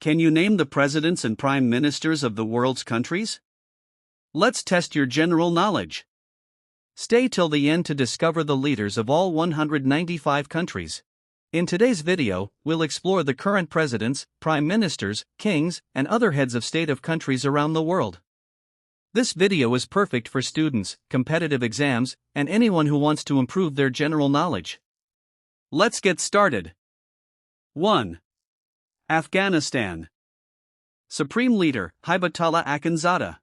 Can you name the presidents and prime ministers of the world's countries? Let's test your general knowledge. Stay till the end to discover the leaders of all 195 countries. In today's video, we'll explore the current presidents, prime ministers, kings, and other heads of state of countries around the world. This video is perfect for students, competitive exams, and anyone who wants to improve their general knowledge. Let's get started. 1. Afghanistan. Supreme Leader, Hibatullah Akhundzada.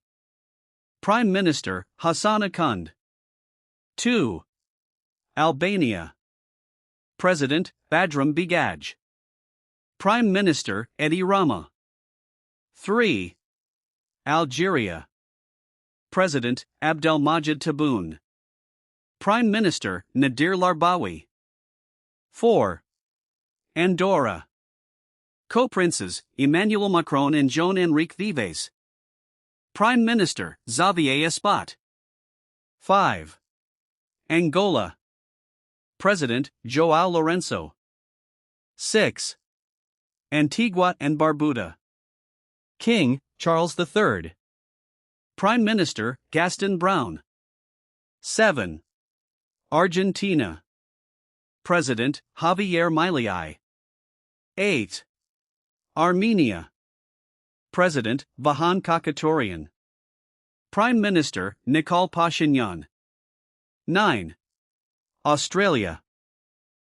Prime Minister, Hasan Akhund. 2. Albania. President, Badram Begaj. Prime Minister, Edi Rama. 3. Algeria. President, Abdelmajid Tebboune. Prime Minister, Nadir Larbawi. 4. Andorra. Co-princes, Emmanuel Macron and Jean-Enrique Vives. Prime Minister, Xavier Espot. 5. Angola. President, João Lourenço. 6. Antigua and Barbuda. King, Charles III. Prime Minister, Gaston Brown. 7. Argentina. President, Javier Milei. 8. Armenia. President, Vahan Khachaturyan. Prime Minister, Nikol Pashinyan. 9. Australia.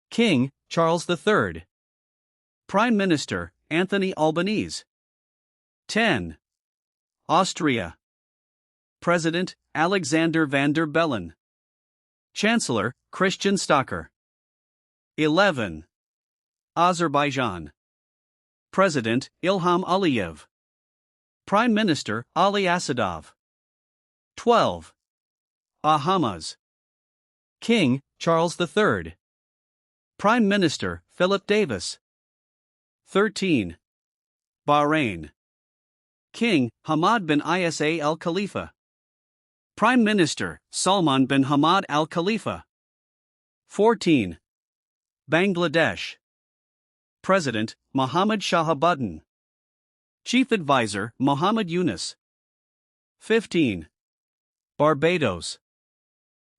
King, Charles III. Prime Minister, Anthony Albanese. 10. Austria. President, Alexander Van der Bellen. Chancellor, Christian Stocker. 11. Azerbaijan. President, Ilham Aliyev. Prime Minister, Ali Asadov. 12. Bahamas. King, Charles III. Prime Minister, Philip Davis. 13. Bahrain. King, Hamad bin Isa Al Khalifa. Prime Minister, Salman bin Hamad Al Khalifa. 14. Bangladesh. President, Mohammad Shahabuddin. Chief Advisor, Mohammed Yunus. 15. Barbados.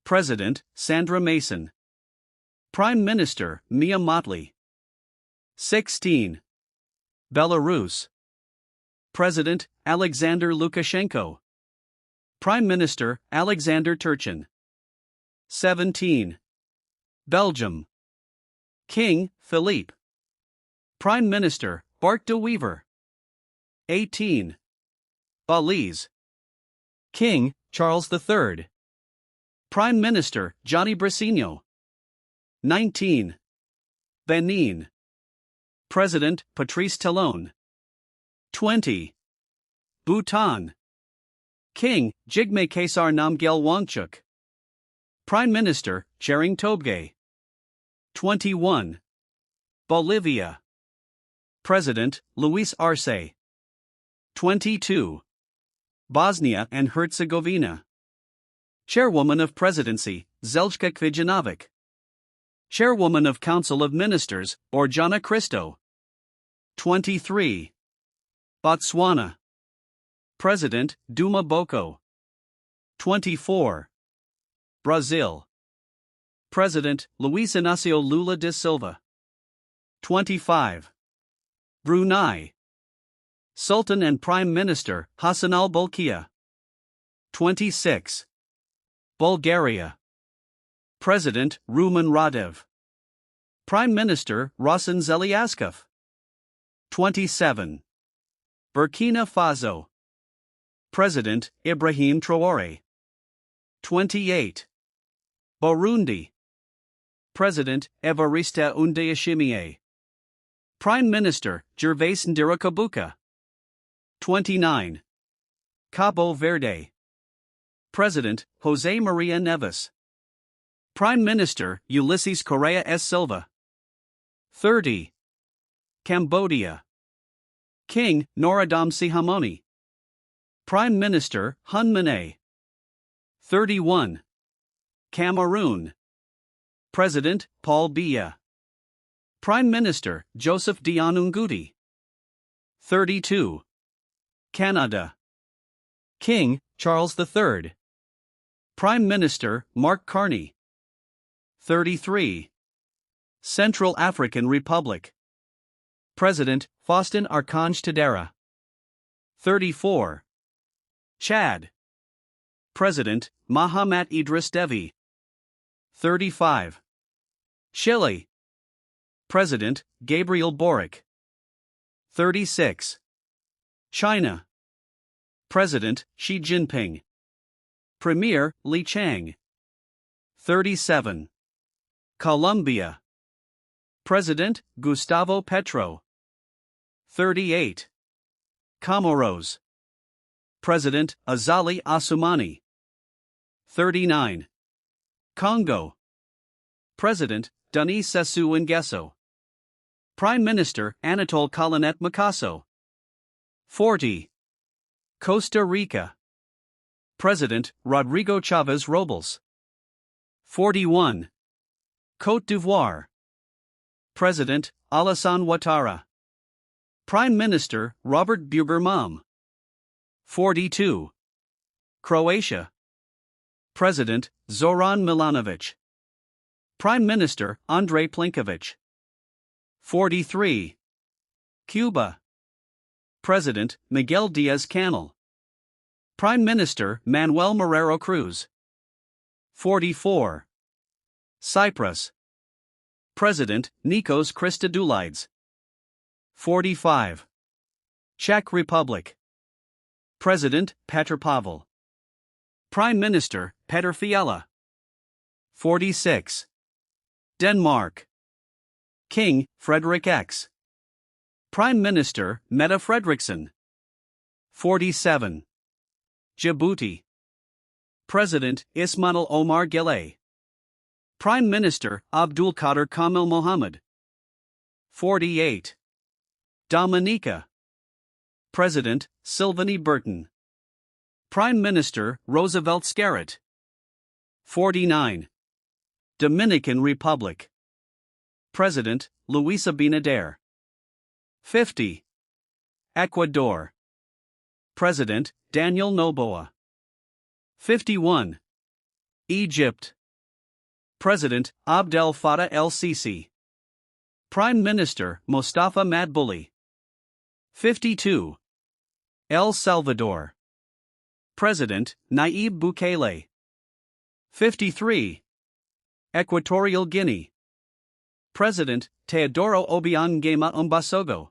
President, Sandra Mason. Prime Minister, Mia Mottley. 16. Belarus. President, Alexander Lukashenko. Prime Minister, Alexander Turchin. 17. Belgium. King, Philippe. Prime Minister, Bart de Wever. 18. Belize. King, Charles III. Prime Minister, Johnny Briceño. 19. Benin. President, Patrice Talon. 20. Bhutan. King, Jigme Khesar Namgyel Wangchuk. Prime Minister, Tshering Tobgay. 21. Bolivia. President, Luis Arce. 22. Bosnia and Herzegovina. Chairwoman of Presidency, Zeljka Kvijanovic. Chairwoman of Council of Ministers, Orjana Cristo. 23. Botswana. President, Duma Boko. 24. Brazil. President, Luis Inácio Lula da Silva. 25. Brunei. Sultan and Prime Minister, Hassan al-Bolkiah. 26. Bulgaria. President, Rumen Radev. Prime Minister, Rasim Zeliaskov. 27. Burkina Faso. President, Ibrahim Traoré. 28. Burundi. President, Evariste Ndayishimiye. Prime Minister, Gervais Ndirakobuka. 29. Cabo Verde. President, José Maria Neves. Prime Minister, Ulysses Correa S. Silva. 30. Cambodia. King, Norodom Sihamoni. Prime Minister, Hun Manet. 31. Cameroon. President, Paul Biya. Prime Minister, Joseph Dion Nguti. 32. Canada. King, Charles III. Prime Minister, Mark Carney. 33. Central African Republic. President, Faustin Archange Touadéra. 34. Chad. President, Mahamat Idris Deby. 35. Chile. President, Gabriel Boric. 36. China. President, Xi Jinping. Premier, Li Qiang. 37. Colombia. President, Gustavo Petro. 38. Comoros. President, Azali Assoumani. 39. Congo. President, Denis Sassou Nguesso. Prime Minister, Anatole Colinet Makasso. 40. Costa Rica. President, Rodrigo Chavez Robles. 41. Côte d'Ivoire. President, Alassane Ouattara. Prime Minister, Robert Buger-Mam. 42. Croatia. President, Zoran Milanovic. Prime Minister, Andrej Plenković. 43. Cuba. President, Miguel Diaz-Canel. Prime Minister, Manuel Marrero Cruz. 44. Cyprus. President, Nikos Christodoulides. 45. Czech Republic. President, Petr Pavel. Prime Minister, Petr Fiala. 46. Denmark. King, Frederik X. Prime Minister, Mette Frederiksen. 47. Djibouti. President, Ismail Omar Guelleh. Prime Minister, Abdulkader Kamil Mohammed. 48. Dominica. President, Sylvanie Berton. Prime Minister, Roosevelt Skerrit. 49. Dominican Republic. President, Luis Abinader. 50. Ecuador. President, Daniel Noboa. 51. Egypt. President, Abdel Fattah el-Sisi. Prime Minister, Mustafa Madbouli. 52. El Salvador. President, Nayib Bukele. 53. Equatorial Guinea. President, Teodoro Obiang Nguema Mbasogo.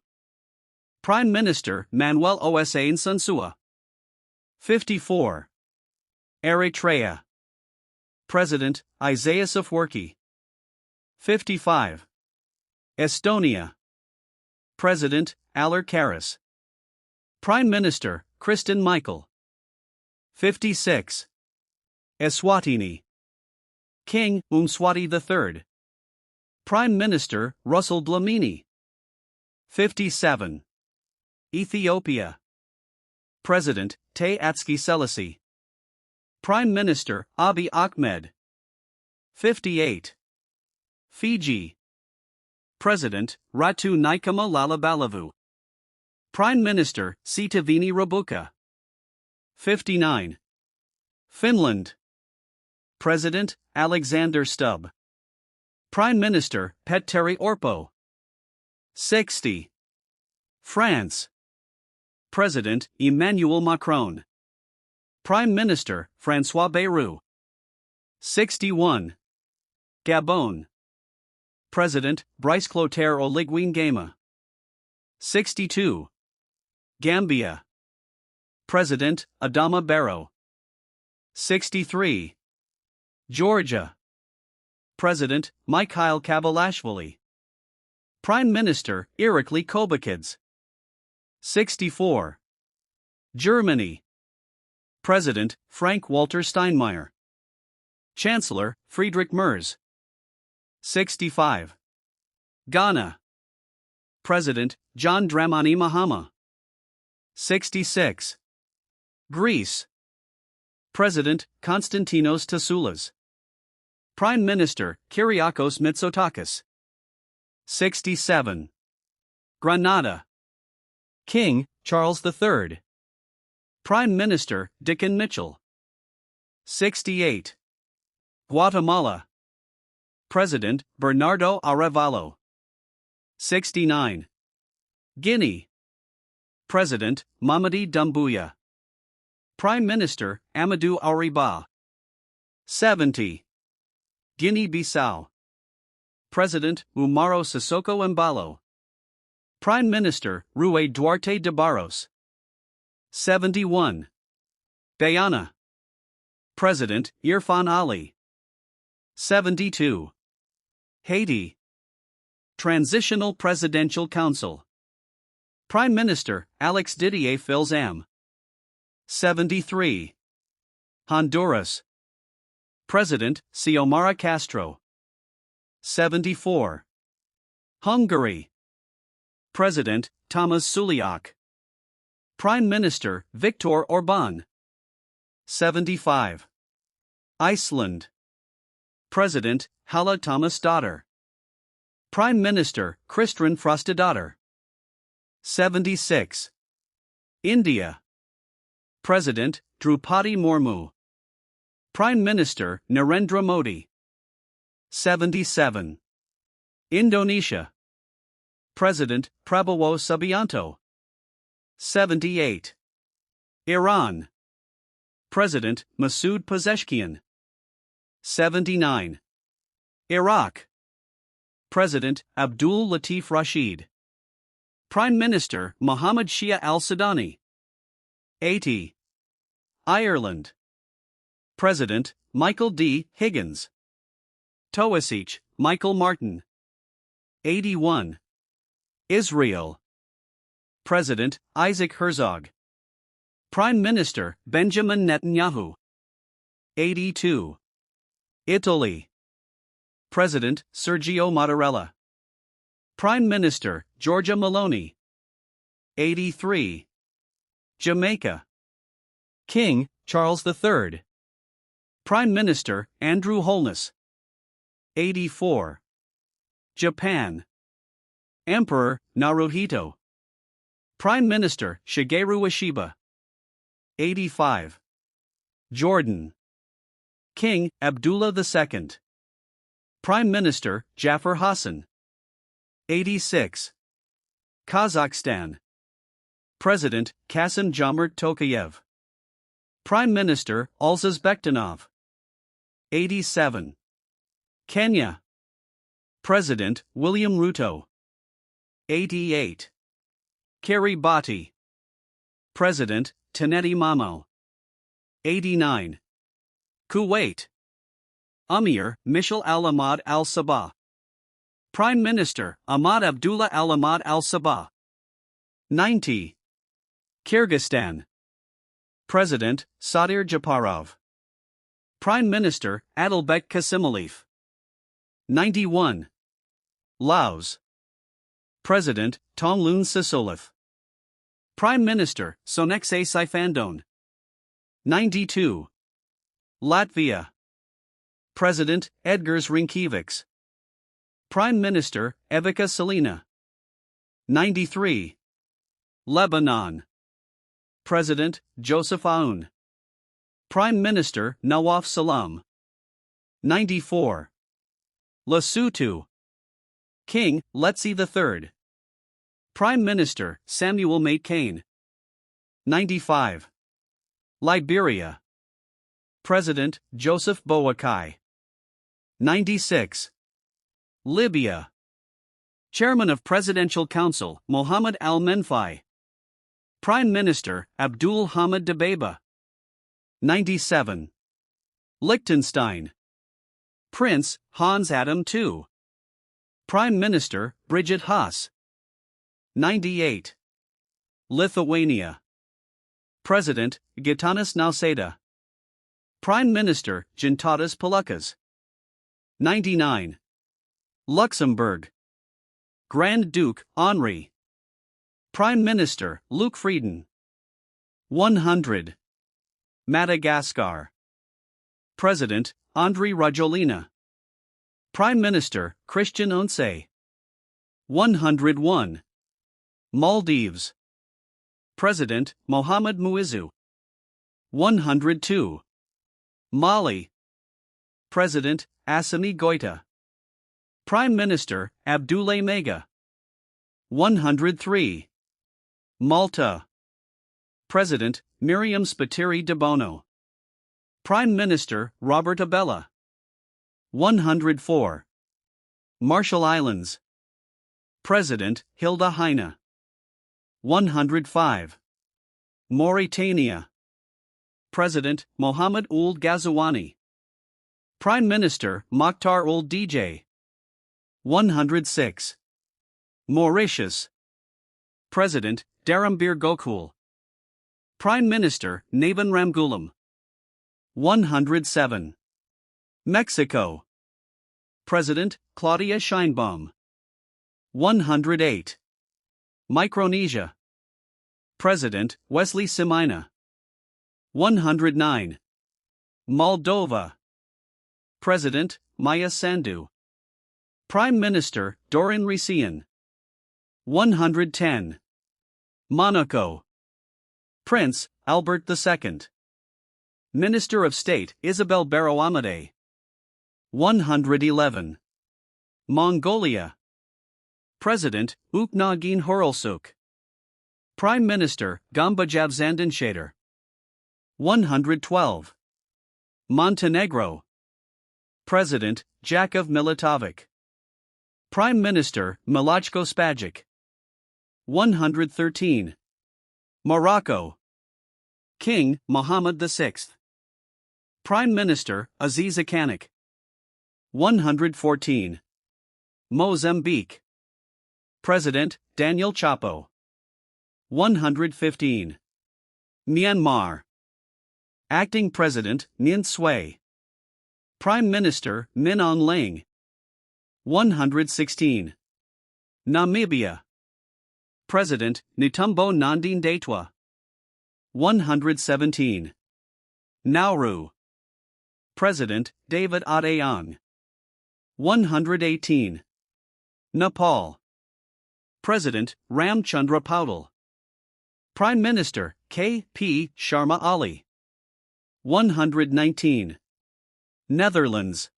Prime Minister, Manuel Osain Sunsua. 54. Eritrea. President, Isaias Afwerki. 55. Estonia. President, Alar Karas. Prime Minister, Kristen Michael. 56. Eswatini. King, Mswati III. Prime Minister, Russell Dlamini. 57. Ethiopia. President, Tay Atske Selassie. Prime Minister, Abiy Ahmed. 58. Fiji. President, Ratu Nykama Lalabalavu. Prime Minister, Sitiveni Rabuka. 59. Finland. President, Alexander Stubb. Prime Minister, Petteri Orpo. 60. France. President, Emmanuel Macron. Prime Minister, François Bayrou. 61. Gabon. President, Brice Clotaire Oligui Nguema. 62. Gambia. President, Adama Barrow. 63. Georgia. President, Mikhail Kabalashvili. Prime Minister, Irakli Kobakidze. 64. Germany. President, Frank-Walter Steinmeier. Chancellor, Friedrich Merz. 65. Ghana. President, John Dramani Mahama. 66. Greece. President, Konstantinos Tassoulas. Prime Minister, Kyriakos Mitsotakis. 67. Grenada. King, Charles III. Prime Minister, Dickon Mitchell. 68. Guatemala. President, Bernardo Arévalo. 69. Guinea. President, Mamadi Doumbouya. Prime Minister, Amadou Auriba. 70. Guinea-Bissau. President, Umaro Sissoko Embalo. Prime Minister, Rui Duarte de Barros. 71. Guyana. President, Irfan Ali. 72. Haiti. Transitional Presidential Council. Prime Minister, Alex Didier Filzam. 73. Honduras. President, Xiomara Castro. 74. Hungary. President, Thomas Suliak. Prime Minister, Viktor Orbán. 75. Iceland. President, Halla Tómasdóttir. Prime Minister, Kristrún Frostadóttir. 76. India. President, Drupadi Murmu. Prime Minister, Narendra Modi. 77. Indonesia. President, Prabowo Subianto. 78. Iran. President, Masoud Pezeshkian. 79. Iraq. President, Abdul Latif Rashid. Prime Minister, Mohammed Shia al-Sudani. 80. Ireland. President, Michael D. Higgins. Taoiseach, Michael Martin. 81. Israel. President, Isaac Herzog. Prime Minister, Benjamin Netanyahu. 82. Italy. President, Sergio Mattarella. Prime Minister, Giorgia Meloni. 83. Jamaica. King, Charles III. Prime Minister, Andrew Holness. 84. Japan. Emperor, Naruhito. Prime Minister, Shigeru Ishiba. 85. Jordan. King, Abdullah II. Prime Minister, Jafar Hassan. 86. Kazakhstan. President, Kassym-Jomart Tokayev. Prime Minister, Alzaz Bektanov. 87. Kenya. President, William Ruto. 88. Kiribati. President, Teneti Mamo. 89. Kuwait. Amir, Mishal al-Ahmad al-Sabah. Prime Minister, Ahmad Abdullah al-Ahmad al-Sabah. 90. Kyrgyzstan. President, Sadir Japarov. Prime Minister, Adalbek Kasimaliv. 91. Laos. President, Thongloun Sisoulith. Prime Minister, Sonexay Saifandone. 92. Latvia. President, Edgars Rinkēvičs. Prime Minister, Ivica Salina. 93. Lebanon. President, Joseph Aoun. Prime Minister, Nawaf Salam. 94. Lesotho. King, Letsie III. Prime Minister, Samuel Mate Kane. 95. Liberia. President, Joseph Boakai. 96. Libya. Chairman of Presidential Council, Mohammed al-Menfai. Prime Minister, Abdul Hamid Dbeibah. 97. Liechtenstein. Prince, Hans Adam II. Prime Minister, Bridget Haas. 98. Lithuania. President, Gitanas Nausėda. Prime Minister, Gintadas Paluckas. 99. Luxembourg. Grand Duke, Henri. Prime Minister, Luc Frieden. 100. Madagascar. President, Andry Rajoelina. Prime Minister, Christian Once. 101. Maldives. President, Mohamed Muizzu. 102. Mali. President, Assimi Goïta. Prime Minister, Abdoulaye Maïga. 103. Malta. President, Miriam Spiteri de Bono. Prime Minister, Robert Abella. 104. Marshall Islands. President, Hilda Heine. 105. Mauritania. President, Mohamed Ould Ghazouani. Prime Minister, Mokhtar Ould DJ. 106. Mauritius. President, Dharambir Gokul. Prime Minister, Nabin Ramgoolam. 107. Mexico. President, Claudia Sheinbaum. 108. Micronesia. President, Wesley Semaina. 109. Moldova. President, Maya Sandu. Prime Minister, Dorin Risian. 110. Monaco. Prince, Albert II. Minister of State, Isabel Barrow Amadei. 111. Mongolia. President, Uknagin Horulsuk. Prime Minister, Gambajab Zandanshader. 112. Montenegro. President, Jakov Militovic. Prime Minister, Milojko Spajic. 113. Morocco. King, Mohammed VI. Prime Minister, Aziz Akanik. 114. Mozambique. President, Daniel Chapo. 115. Myanmar. Acting President, Nguyen Sui. Prime Minister, Min Aung Hlaing. 116. Namibia. President, Netumbo Nandine Ndaitwah. 117. Nauru. President, David Adeyang. 118. Nepal. President, Ramchandra Paudel. Prime Minister, K.P. Sharma Ali. 119. Netherlands.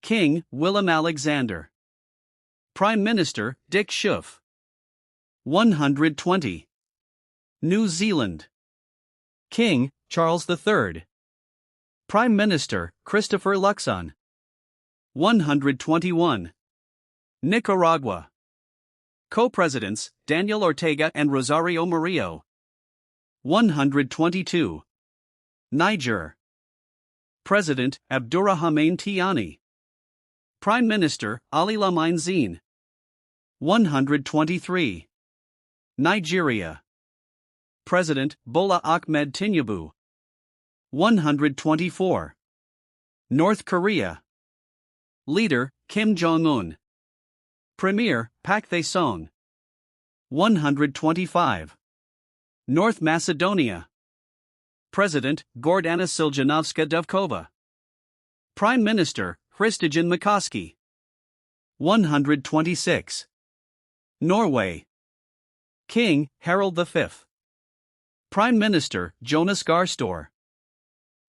King, Willem-Alexander. Prime Minister, Dick Schoof. 120. New Zealand. King, Charles III. Prime Minister, Christopher Luxon. 121. Nicaragua. Co-Presidents, Daniel Ortega and Rosario Murillo. 122. Niger. President, Abdourahmane Tiani. Prime Minister, Ali Lamine Zine. 123. Nigeria. President, Bola Ahmed Tinubu. 124. North Korea. Leader, Kim Jong-un. Premier, Pak Thae-song. 125. North Macedonia. President, Gordana Siljanovska Duvkova. Prime Minister, Hristijan Mikoski. 126. Norway. King, Harald V. Prime Minister, Jonas Gahr Store.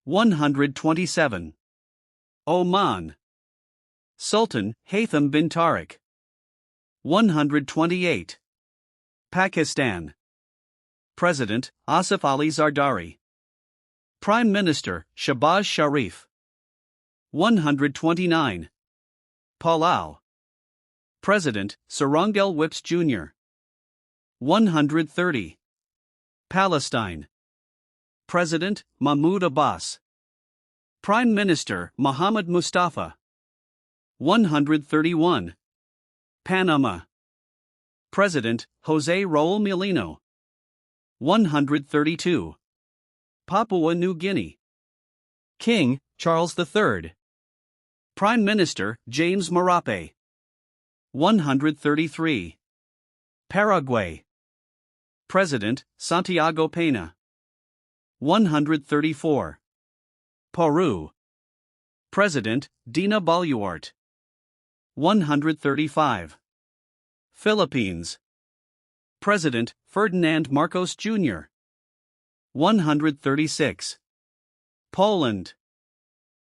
127. Oman. Sultan, Haytham bin Tariq. 128. Pakistan. President, Asif Ali Zardari. Prime Minister, Shahbaz Sharif. 129. Palau. President, Surangel Whips Jr. 130. Palestine. President, Mahmoud Abbas. Prime Minister, Mohammed Mustafa. 131. Panama. President, Jose Raul Mulino. 132. Papua New Guinea. King, Charles III. Prime Minister, James Marape. 133. Paraguay. President, Santiago Peña. 134. Peru. President, Dina Boluarte. 135. Philippines. President, Ferdinand Marcos Jr. 136. Poland.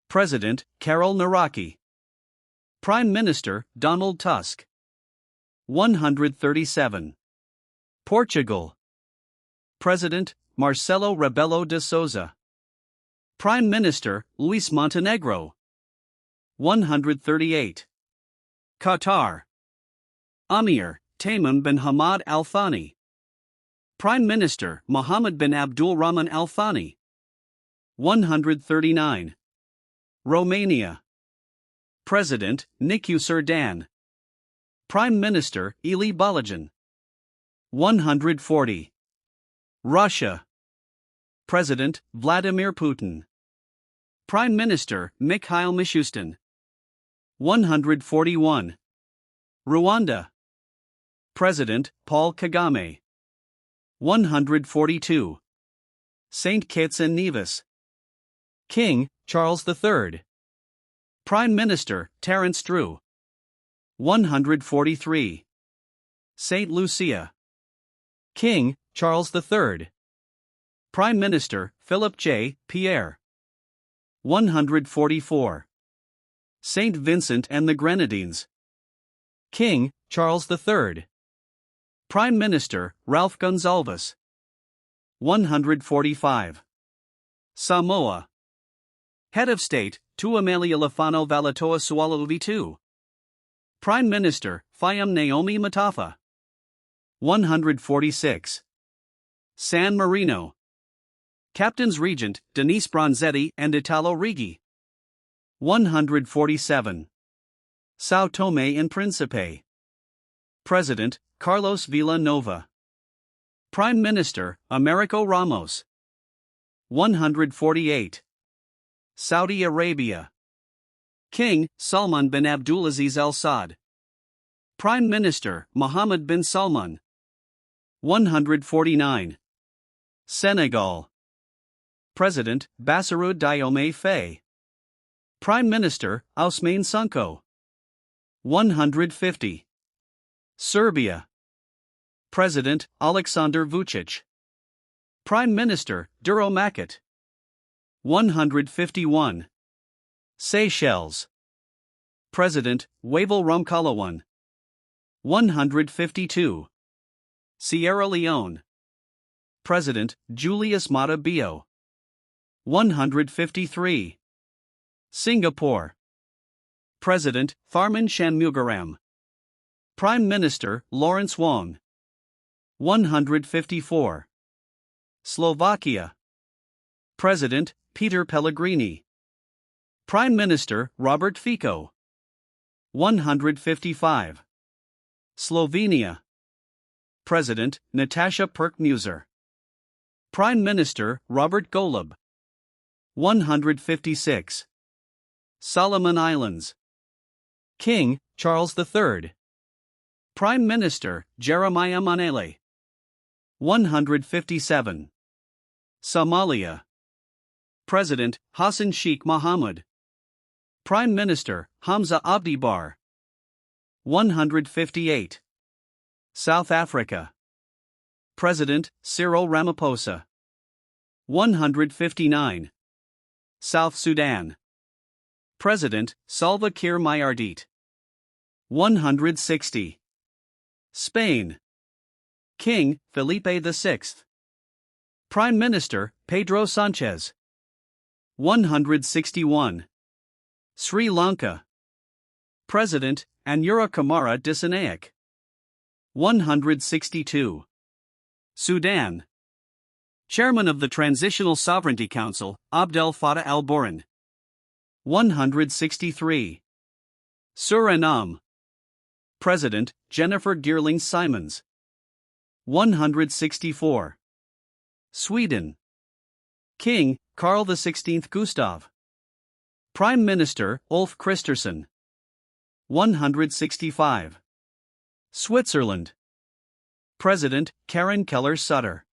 President, Karol Nawrocki. Prime Minister, Donald Tusk. 137. Portugal. President, Marcelo Rebelo de Sousa. Prime Minister, Luis Montenegro. 138. Qatar. Amir, Tamim bin Hamad Al Thani. Prime Minister, Mohammed bin Abdul Rahman Al Thani. 139. Romania. President, Nicu Cerdan. Prime Minister, Ely Balajan. 140. Russia. President, Vladimir Putin. Prime Minister, Mikhail Mishustin. 141. Rwanda. President, Paul Kagame. 142. St. Kitts and Nevis. King, Charles III. Prime Minister, Terence Drew. 143. St. Lucia. King, Charles III. Prime Minister, Philip J. Pierre. 144. St. Vincent and the Grenadines. King, Charles III. Prime Minister, Ralph Gonsalves. 145. Samoa. Head of State, Tuamelia Lefano Valatoa Sualalvi II. Prime Minister, Fayum Naomi Matafa. 146. San Marino. Captains Regent, Denise Bronzetti and Italo Righi. 147. São Tomé and Príncipe. President, Carlos Villanova. Prime Minister, Americo Ramos. 148. Saudi Arabia. King, Salman bin Abdulaziz Al Saud. Prime Minister, Mohammed bin Salman. 149. Senegal. President, Bassirou Diomaye Faye. Prime Minister, Ousmane Sonko. 150. Serbia. President, Aleksandar Vučić. Prime Minister, Đuro Makić. 151. Seychelles. President, Wavel Rumkalawan. 152. Sierra Leone. President, Julius Maada Bio. 153. Singapore. President, Tharman Shanmugaratnam. Prime Minister, Lawrence Wong. 154. Slovakia. President, Peter Pellegrini. Prime Minister, Robert Fico. 155. Slovenia. President, Natasha Pirc-Musar. Prime Minister, Robert Golob. 156. Solomon Islands. King, Charles III. Prime Minister, Jeremiah Manele. 157. Somalia. President, Hassan Sheikh Mohamud. Prime Minister, Hamza Abdi Bar. 158. South Africa. President, Cyril Ramaphosa. 159. South Sudan. President, Salva Kiir Mayardit. 160. Spain. King, Felipe VI. Prime Minister, Pedro Sanchez. 161. Sri Lanka. President, Anura Kumara Dissanayake. 162. Sudan. Chairman of the Transitional Sovereignty Council, Abdel Fattah al-Burhan. 163. Suriname. President, Jennifer Geerling Simons. 164. Sweden. King, Carl XVI Gustav. Prime Minister, Ulf Kristersson. 165. Switzerland. President, Karen Keller-Sutter.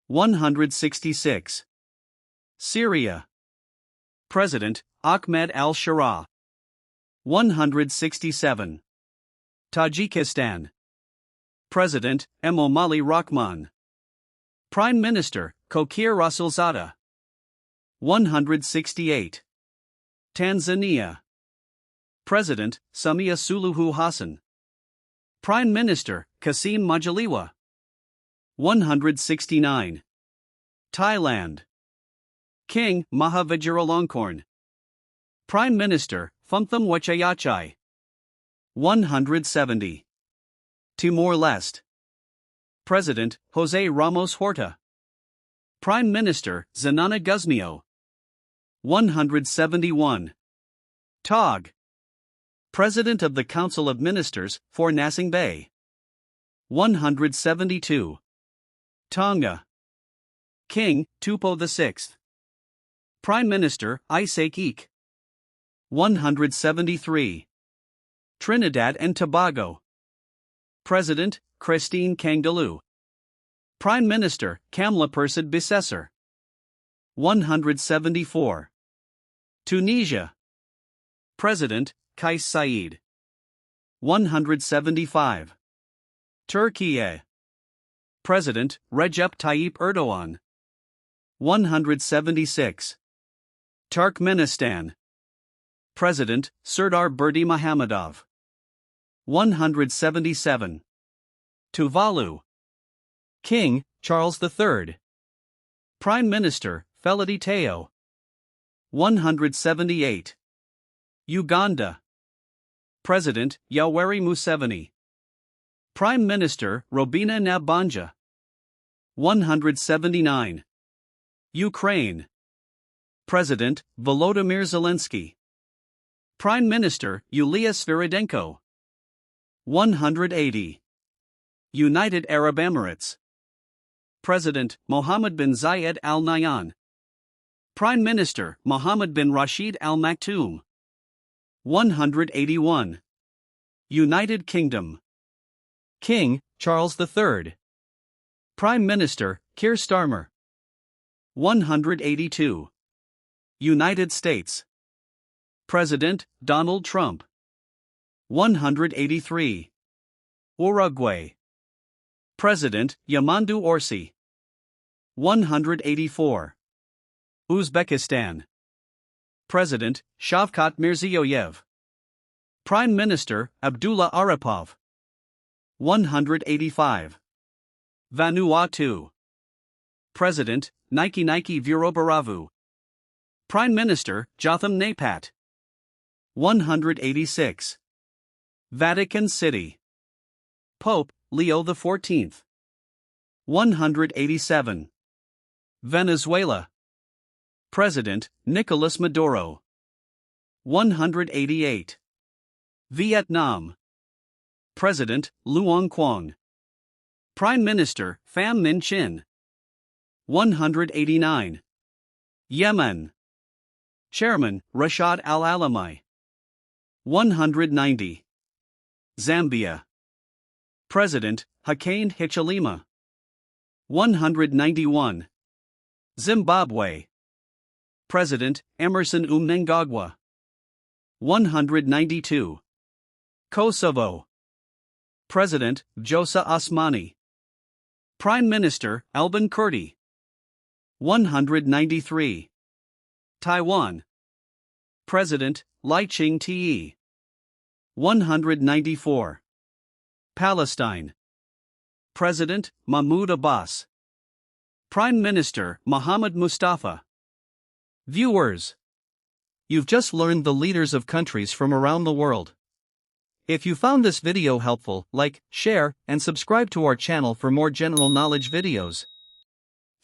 166. Syria. President, Ahmed al-Sharaa. 167. Tajikistan. President, Emomali Rahman. Prime Minister, Kokir Rasulzada. 168. Tanzania. President, Samia Suluhu Hassan. Prime Minister, Kassim Majaliwa. 169. Thailand. King, Maha Vajiralongkorn. Prime Minister, Phumtham Wechayachai. 170. Timor-Leste. President, Jose Ramos Horta. Prime Minister, Zanana Gusmao. 171. Tog. President of the Council of Ministers for Nasing Bay. 172. Tonga. King, Tupou VI. Prime Minister, Isaac Eek. 173. Trinidad and Tobago. President, Christine Kangdaloo. Prime Minister, Kamla Persad Bissessar. 174. Tunisia. President, Kais Saied. 175. Turkey. President, Recep Tayyip Erdogan. 176. Turkmenistan. President, Serdar Berdi Muhammadov. 177. Tuvalu. King, Charles III. Prime Minister, Felidi Teo. 178. Uganda. President, Yoweri Museveni. Prime Minister, Robina Nabanja. 179. Ukraine. President, Volodymyr Zelensky. Prime Minister, Yulia Sviridenko. 180. United Arab Emirates. President, Mohammed bin Zayed Al Nahyan. Prime Minister, Mohammed bin Rashid Al Maktoum. 181. United Kingdom. King, Charles III. Prime Minister, Keir Starmer. 182. United States. President, Donald Trump. 183. Uruguay. President, Yamandu Orsi. 184. Uzbekistan. President, Shavkat Mirziyoyev. Prime Minister, Abdullah Aripov. 185. Vanuatu. President, Nike Virobaravu. Prime Minister, Jotham Napat. 186. Vatican City. Pope, Leo XIV. 187. Venezuela. President, Nicolas Maduro. 188. Vietnam. President, Luong Quang. Prime Minister, Pham Minh Chinh. 189. Yemen. Chairman, Rashad Al-Alami. 190. Zambia. President, Hakainde Hichilema. 191. Zimbabwe. President, Emerson Mnangagwa. 192. Kosovo. President, Josa Osmani. Prime Minister, Albin Kurti. 193. Taiwan. President, Lai Ching-te. 194. Palestine. President, Mahmoud Abbas. Prime Minister, Mohammed Mustafa. Viewers, you've just learned the leaders of countries from around the world. If you found this video helpful, like, share, and subscribe to our channel for more general knowledge videos.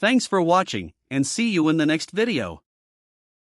Thanks for watching, and see you in the next video.